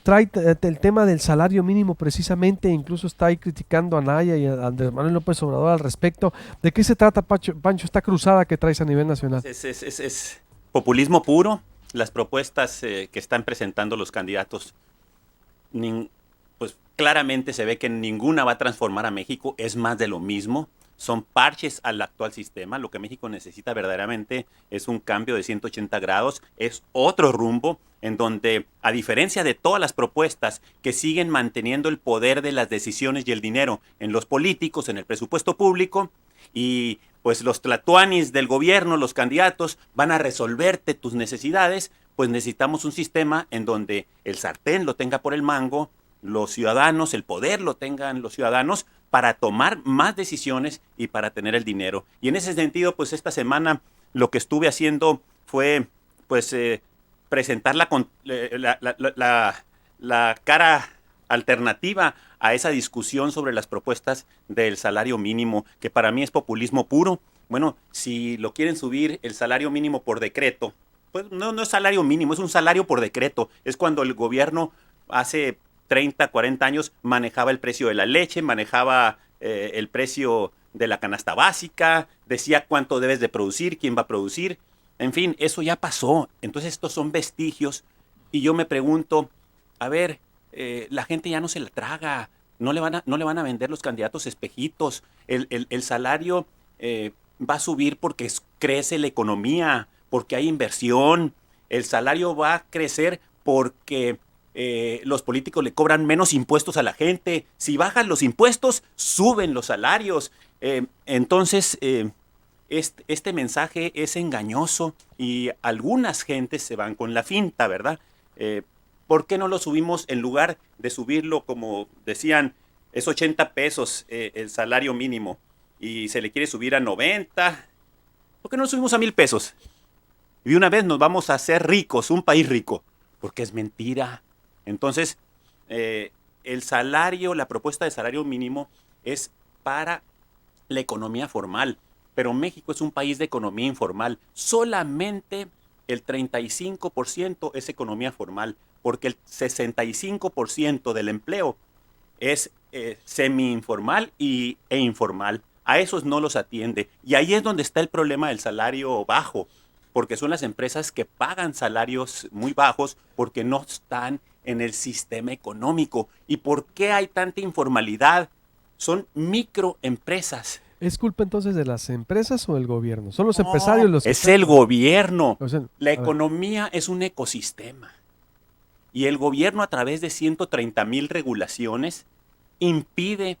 trae el tema del salario mínimo precisamente, incluso está ahí criticando a Naya y a Andrés Manuel López Obrador al respecto. ¿De qué se trata, Pancho, esta cruzada que traes a nivel nacional? Pues es populismo puro. Las propuestas que están presentando los candidatos, nin- pues claramente se ve que ninguna va a transformar a México, es más de lo mismo. Son parches al actual sistema. Lo que México necesita verdaderamente es un cambio de 180 grados, es otro rumbo en donde, a diferencia de todas las propuestas que siguen manteniendo el poder de las decisiones y el dinero en los políticos, en el presupuesto público, y pues los tlatuanis del gobierno, los candidatos, van a resolverte tus necesidades, pues necesitamos un sistema en donde el sartén lo tenga por el mango, los ciudadanos, el poder lo tengan los ciudadanos para tomar más decisiones y para tener el dinero. Y en ese sentido, pues esta semana lo que estuve haciendo fue, pues, presentar la cara alternativa a esa discusión sobre las propuestas del salario mínimo, que para mí es populismo puro. Bueno, si lo quieren subir el salario mínimo por decreto, pues no es salario mínimo, es un salario por decreto. Es cuando el gobierno hace 30, 40 años manejaba el precio de la leche, manejaba el precio de la canasta básica, decía cuánto debes de producir, quién va a producir. En fin, eso ya pasó. Entonces estos son vestigios y yo me pregunto, a ver, la gente ya no se la traga, no le van a vender los candidatos espejitos, el salario va a subir porque crece la economía, porque hay inversión, el salario va a crecer porque los políticos le cobran menos impuestos a la gente, si bajan los impuestos, suben los salarios. Entonces, este mensaje es engañoso y algunas gentes se van con la finta, ¿verdad? Eh, ¿Por qué no lo subimos en lugar de subirlo como decían, es 80 pesos el salario mínimo y se le quiere subir a 90? ¿Por qué no lo subimos a 1,000 pesos? Y de una vez nos vamos a hacer ricos, un país rico, porque es mentira. Entonces, eh, el salario, la propuesta de salario mínimo es para la economía formal, pero México es un país de economía informal. Solamente el 35% es economía formal, porque el 65% del empleo es semi-informal e informal. A esos no los atiende. Y ahí es donde está el problema del salario bajo, porque son las empresas que pagan salarios muy bajos porque no están en el sistema económico. ¿Y por qué hay tanta informalidad? Son microempresas. ¿Es culpa entonces de las empresas o del gobierno? ¿Son los empresarios No, los que es están? el gobierno. O sea, La a ver, economía es un ecosistema y el gobierno a través de 130,000 regulaciones impide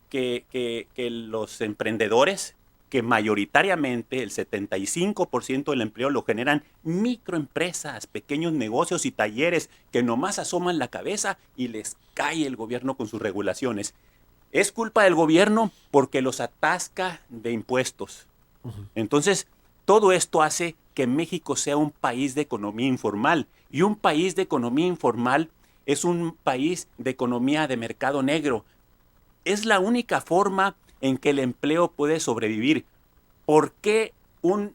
que los emprendedores, que mayoritariamente el 75% del empleo lo generan microempresas, pequeños negocios y talleres que nomás asoman la cabeza y les cae el gobierno con sus regulaciones. Es culpa del gobierno porque los atasca de impuestos. ujú. Entonces, todo esto hace que México sea un país de economía informal. Y un país de economía informal es un país de economía de mercado negro. Es la única forma en que el empleo puede sobrevivir. ¿Por qué un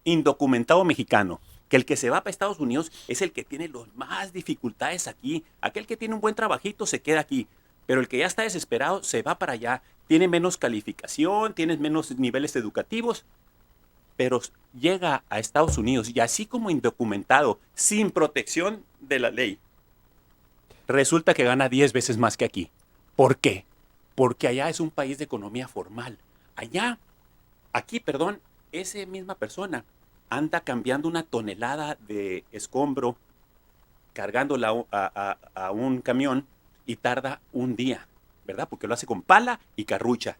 indocumentado mexicano, que el que se va para Estados Unidos es el que tiene las más dificultades aquí? Aquel que tiene un buen trabajito se queda aquí, pero el que ya está desesperado se va para allá, tiene menos calificación, tiene menos niveles educativos, pero llega a Estados Unidos y así como indocumentado, sin protección de la ley, resulta que gana 10 veces más que aquí. ¿Por qué? Porque allá es un país de economía formal. Allá, aquí, perdón, esa misma persona anda cambiando una tonelada de escombro, cargándola a un camión y tarda un día, ¿verdad? Porque lo hace con pala y carrucha.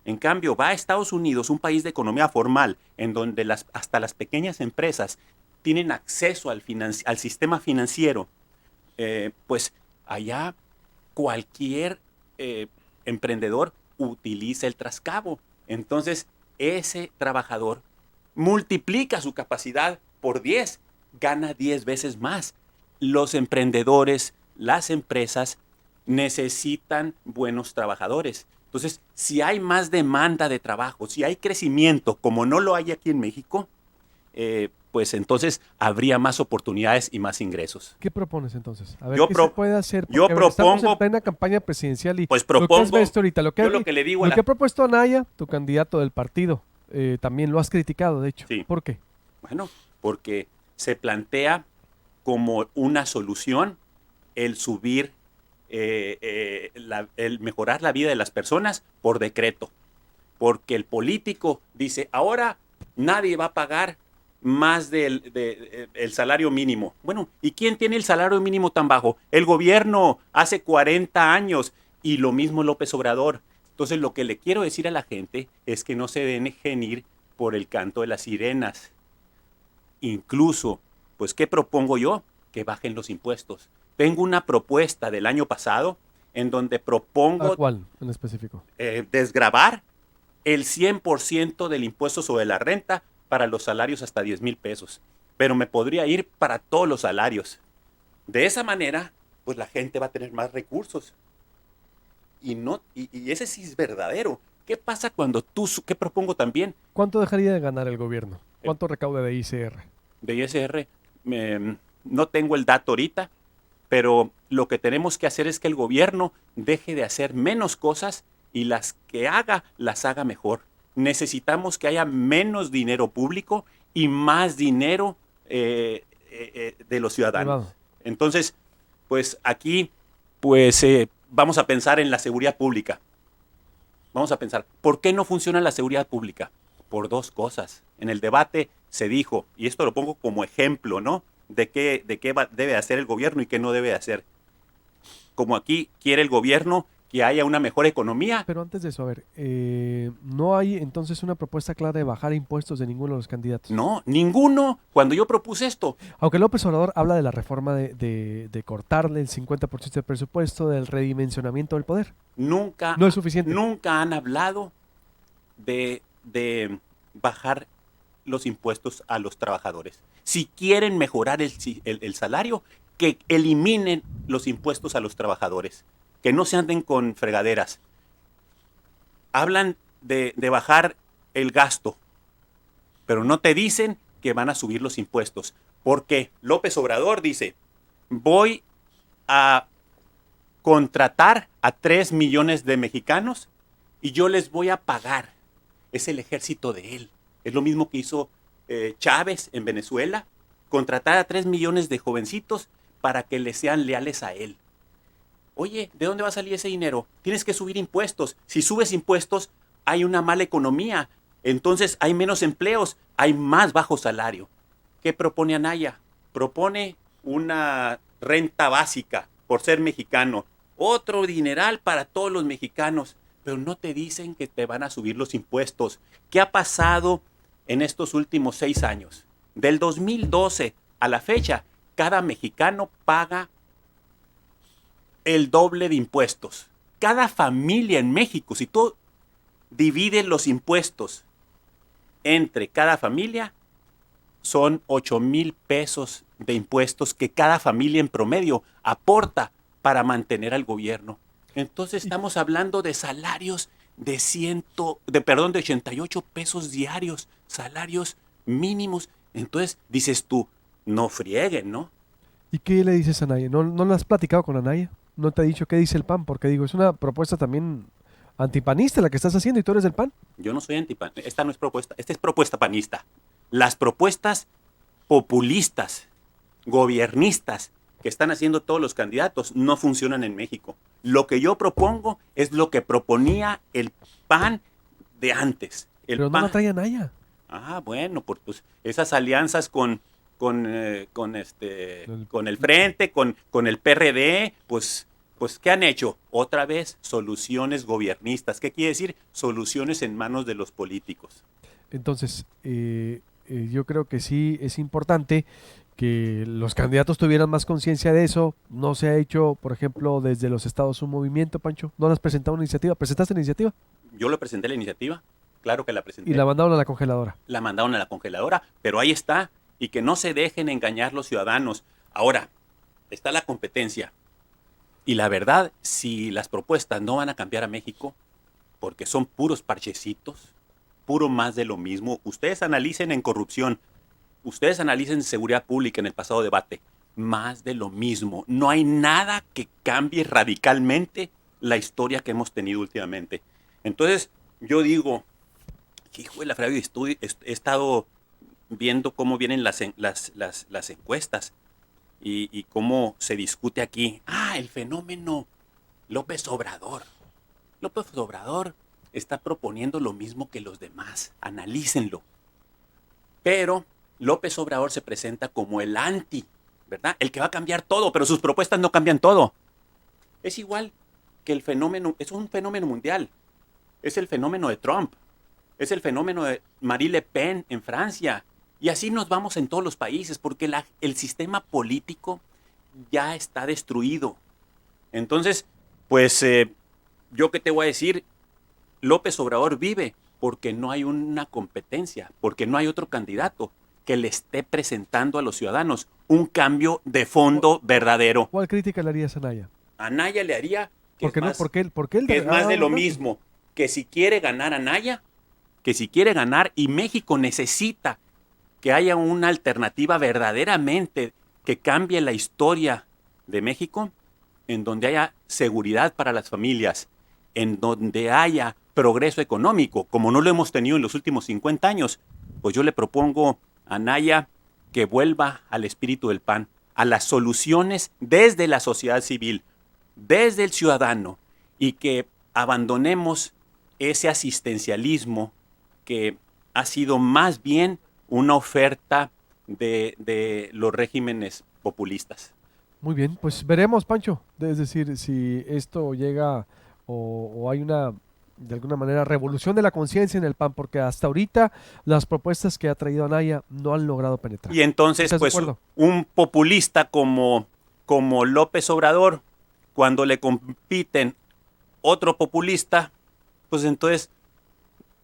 En cambio, va a Estados Unidos, un país de economía formal, en donde hasta las pequeñas empresas tienen acceso al sistema financiero, pues allá cualquier eh, emprendedor utiliza el trascabo. Entonces, ese trabajador multiplica su capacidad por 10, gana 10 veces más. Los emprendedores, las empresas necesitan buenos trabajadores. Entonces, si hay más demanda de trabajo, si hay crecimiento, como no lo hay aquí en México, pues entonces habría más oportunidades y más ingresos. ¿Qué propones entonces? A ver, Yo ¿qué pro- se puede hacer? yo Porque, a ver, estamos en propongo, plena campaña presidencial y pues lo que has propongo, visto ahorita, yo lo que le digo a lo que la... ha propuesto Anaya, tu candidato del partido, también lo has criticado, de hecho. Sí, ¿Por qué? bueno, porque se plantea como una solución el subir, el mejorar la vida de las personas por decreto. Porque el político dice, ahora nadie va a pagar más el salario mínimo. Bueno, ¿y quién tiene el salario mínimo tan bajo? El gobierno hace 40 años y lo mismo López Obrador. Entonces lo que le quiero decir a la gente es que no se dejen ir por el canto de las sirenas. Incluso, pues, ¿qué propongo yo? Que bajen los impuestos. Tengo una propuesta del año pasado en donde ¿A propongo cuál en específico? desgravar el 100% del impuesto sobre la renta para los salarios hasta 10,000 pesos. Pero me podría ir para todos los salarios. De esa manera, pues la gente va a tener más recursos. Y ese sí es verdadero. ¿Qué pasa cuando qué propongo también? ¿Cuánto dejaría de ganar el gobierno? Eh, ¿Cuánto recauda de ICR? De ISR, no tengo el dato ahorita, pero lo que tenemos que hacer es que el gobierno deje de hacer menos cosas y las que haga, las haga mejor. Necesitamos que haya menos dinero público y más dinero de los ciudadanos. Privado. Entonces, pues aquí, pues vamos a pensar en la seguridad pública. Vamos a pensar, ¿por qué no funciona la seguridad pública? Por dos cosas. En el debate se dijo, y esto lo pongo como ejemplo, ¿no? De qué debe hacer el gobierno y qué no debe hacer. Como aquí quiere el gobierno que haya una mejor economía. Pero antes de eso, a ver, no hay entonces una propuesta clara de bajar impuestos de ninguno de los candidatos. No, ninguno. Cuando yo propuse esto, Aunque López Obrador habla de la reforma de cortarle el 50% del presupuesto, del redimensionamiento del poder. nunca, No es suficiente. nunca han hablado de bajar los impuestos a los trabajadores. Si quieren mejorar el salario, que eliminen los impuestos a los trabajadores, que no se anden con fregaderas. Hablan de bajar el gasto, pero no te dicen que van a subir los impuestos. Porque López Obrador dice, voy a contratar a 3 millones de mexicanos y yo les voy a pagar. Es el ejército de él. Es lo mismo que hizo Chávez en Venezuela, contratar a 3 millones de jovencitos para que le sean leales a él. Oye, ¿de dónde va a salir ese dinero? Tienes que subir impuestos. Si subes impuestos, hay una mala economía. Entonces hay menos empleos, hay más bajo salario. ¿Qué propone Anaya? Propone una renta básica por ser mexicano. Otro dineral para todos los mexicanos. Pero no te dicen que te van a subir los impuestos. ¿Qué ha pasado en estos últimos 6 años? Del 2012 a la fecha, cada mexicano paga el doble de impuestos. Cada familia en México, si tú divides los impuestos entre cada familia, son 8,000 pesos de impuestos que cada familia en promedio aporta para mantener al gobierno. Entonces estamos hablando de salarios de 88 pesos diarios, salarios mínimos. Entonces dices tú, no frieguen, ¿no? ¿Y qué le dices a Anaya? ¿No lo has platicado con Anaya? ¿No te ha dicho qué dice el PAN? Porque digo, es una propuesta también antipanista la que estás haciendo y tú eres del PAN. Yo no soy antipan. Esta no es propuesta, esta es propuesta panista. Las propuestas populistas, gobiernistas que están haciendo todos los candidatos no funcionan en México. Lo que yo propongo es lo que proponía el PAN de antes. El Pero no PAN. la trae Anaya. Ah, bueno, pues esas alianzas con El- el Frente, con el PRD, pues, ¿qué han hecho? Otra vez, soluciones gobiernistas. ¿Qué quiere decir? Soluciones en manos de los políticos. Entonces, yo creo que sí es importante que los candidatos tuvieran más conciencia de eso. No se ha hecho, por ejemplo, desde los estados un movimiento, Pancho. ¿No has presentado una iniciativa? ¿Presentaste la iniciativa? Yo le presenté la iniciativa, claro que la presenté. Y la mandaron a la congeladora. La mandaron a la congeladora, pero ahí está. Y que no se dejen engañar los ciudadanos. Ahora, está la competencia. Y la verdad, si las propuestas no van a cambiar a México, porque son puros parchecitos, puro más de lo mismo, ustedes analicen en corrupción. ustedes analicen seguridad pública en el pasado debate, más de lo mismo. No hay nada que cambie radicalmente la historia que hemos tenido últimamente. Entonces, yo digo, hijo de la fregada, he estado viendo cómo vienen las encuestas y cómo se discute aquí. El fenómeno López Obrador. López Obrador está proponiendo lo mismo que los demás. Analícenlo. Pero López Obrador se presenta como el anti, ¿verdad? El que va a cambiar todo, pero sus propuestas no cambian todo. Es igual que el fenómeno, es un fenómeno mundial. Es el fenómeno de Trump. Es el fenómeno de Marine Le Pen en Francia. Y así nos vamos en todos los países, porque el sistema político ya está destruido. Entonces, pues, yo qué te voy a decir, López Obrador vive porque no hay una competencia, porque no hay otro candidato que le esté presentando a los ciudadanos un cambio de fondo verdadero. ¿Cuál crítica le harías a Anaya? Anaya le haría que ¿Por qué él es más de lo mismo, que si quiere ganar Anaya, que si quiere ganar, y México necesita que haya una alternativa verdaderamente que cambie la historia de México, en donde haya seguridad para las familias, en donde haya progreso económico, como no lo hemos tenido en los últimos 50 años, pues yo le propongo a Anaya que vuelva al espíritu del PAN, a las soluciones desde la sociedad civil, desde el ciudadano, y que abandonemos ese asistencialismo que ha sido más bien una oferta de los regímenes populistas. Muy bien, pues veremos, Pancho. Es decir, si esto llega o hay una, de alguna manera, revolución de la conciencia en el PAN, porque hasta ahorita las propuestas que ha traído Anaya no han logrado penetrar. Y entonces, pues, un populista como López Obrador, cuando le compiten otro populista, pues entonces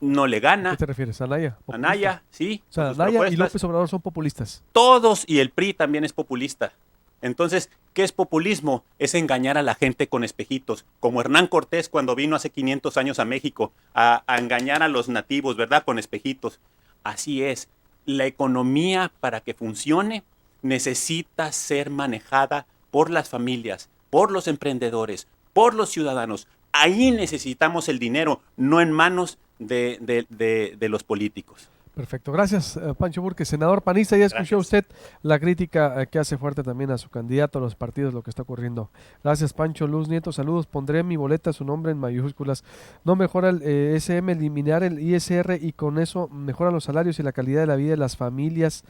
no le gana. ¿A qué te refieres? ¿Anaya? Anaya, sí. O sea, Anaya y López Obrador son populistas. Todos, y el PRI también es populista. Entonces, ¿qué es populismo? Es engañar a la gente con espejitos, como Hernán Cortés cuando vino hace 500 años a México, a engañar a los nativos, ¿verdad? Con espejitos. Así es. La economía, para que funcione, necesita ser manejada por las familias, por los emprendedores, por los ciudadanos. Ahí necesitamos el dinero, no en manos de los políticos. Perfecto, gracias Pancho Burke, senador panista. Ya escuchó usted la crítica que hace fuerte también a su candidato, a los partidos, lo que está ocurriendo. Gracias Pancho. Luz Nieto, saludos. Pondré en mi boleta su nombre en mayúsculas. No mejora el SM, eliminar el ISR y con eso mejora los salarios y la calidad de la vida de las familias.